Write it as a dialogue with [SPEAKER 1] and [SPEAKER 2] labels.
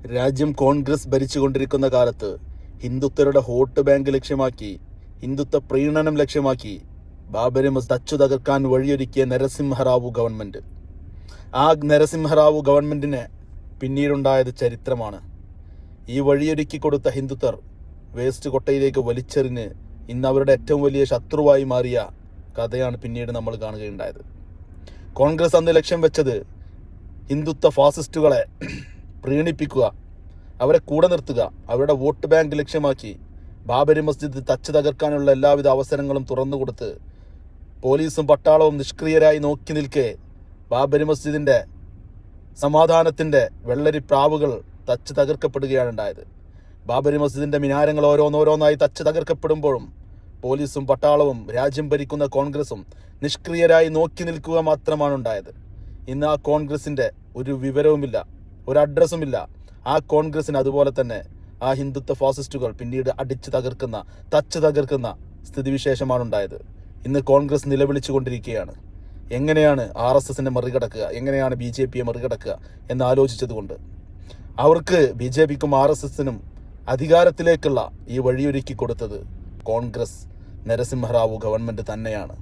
[SPEAKER 1] രാജ്യം കോൺഗ്രസ് ഭരിച്ചുകൊണ്ടിരിക്കുന്ന കാലത്ത് ഹിന്ദുത്വരുടെ vote bank ലക്ഷ്യമാക്കി, ഹിന്ദുത്വ പ്രീണനം ലക്ഷ്യമാക്കി ബാബരി മസ്ജിദ് തച്ചു തകർക്കാൻ വഴിയൊരുക്കിയ നരസിംഹറാവു ഗവൺമെൻറ്. ആ നരസിംഹറാവു ഗവൺമെൻറ്റിന് പിന്നീടുണ്ടായത് ചരിത്രമാണ്. ഈ വഴിയൊരുക്കി കൊടുത്ത ഹിന്ദുത്വർ വേസ്റ്റ് കൊട്ടയിലേക്ക് വലിച്ചെറിഞ്ഞ് ഇന്ന് അവരുടെ ഏറ്റവും വലിയ ശത്രുവായി മാറിയ കഥയാണ് പിന്നീട് നമ്മൾ കാണുകയുണ്ടായത്. കോൺഗ്രസ് അന്ന് ലക്ഷ്യം വെച്ചത് ഹിന്ദുത്വ ഫാസിസ്റ്റുകളെ പ്രീണിപ്പിക്കുക, അവരെ കൂടെ നിർത്തുക, അവരുടെ വോട്ട് ബാങ്ക് ലക്ഷ്യമാക്കി ബാബരി മസ്ജിദ് തച്ചു തകർക്കാനുള്ള എല്ലാവിധ അവസരങ്ങളും തുറന്നുകൊടുത്ത് പോലീസും പട്ടാളവും നിഷ്ക്രിയരായി നോക്കി നിൽക്കെ ബാബരി മസ്ജിദിൻ്റെ സമാധാനത്തിൻ്റെ വെള്ളരി പ്രാവുകൾ തച്ചു തകർക്കപ്പെടുകയാണ് ഉണ്ടായത്. ബാബരി മസ്ജിദിൻ്റെ മിനാരങ്ങൾ ഓരോന്നോരോന്നായി തച്ചു തകർക്കപ്പെടുമ്പോഴും പോലീസും പട്ടാളവും രാജ്യം ഭരിക്കുന്ന കോൺഗ്രസും നിഷ്ക്രിയരായി നോക്കി നിൽക്കുക മാത്രമാണ് ഉണ്ടായത്. ഇന്ന് ആ കോൺഗ്രസിൻ്റെ ഒരു വിവരവുമില്ല, ഒരു അഡ്രസ്സുമില്ല. ആ കോൺഗ്രസിന് അതുപോലെ തന്നെ ആ ഹിന്ദുത്വ ഫാസിസ്റ്റുകൾ പിന്നീട് അടിച്ചു തകർക്കുന്ന, തച്ചു തകർക്കുന്ന സ്ഥിതിവിശേഷമാണ് ഉണ്ടായത്. ഇന്ന് കോൺഗ്രസ് നിലവിളിച്ചു കൊണ്ടിരിക്കുകയാണ്. എങ്ങനെയാണ് RSSനെ മറികടക്കുക, എങ്ങനെയാണ് BJPയെ മറികടക്കുക എന്ന് ആലോചിച്ചതുകൊണ്ട് അവർക്ക് BJPക്കും RSSനും അധികാരത്തിലേക്കുള്ള ഈ വഴിയൊരുക്കി കൊടുത്തത് കോൺഗ്രസ് നരസിംഹറാവു ഗവൺമെൻറ് തന്നെയാണ്.